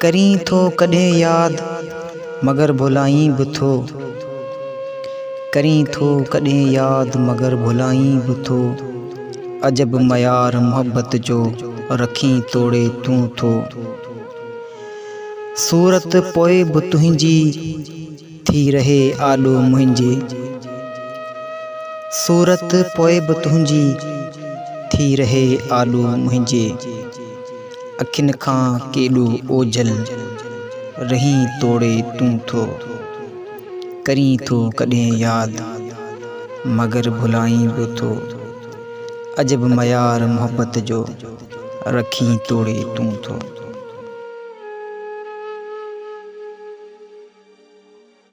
करीं थो कॾहिं याद मगर भुलाईं बि थो, करीं थो कॾहिं याद मगर भुलाईं बि थो। अजब मयार मोहब्बत जो रखीं तोड़े तूं थो। सूरत पोइ बि तुंहिंजी थी रहे आॾो मुंहिंजे, सूरत पोइ बि तुंहिंजी थी रहे आॾो मुंहिंजे। अखियुनि खां केॾो ओझल रहीं तोड़े तूं थो। करीं थो कॾहिं याद मगर भुलाईं बि थो। अजब मयार मोहब्बत जो रखीं तोड़े तूं थो।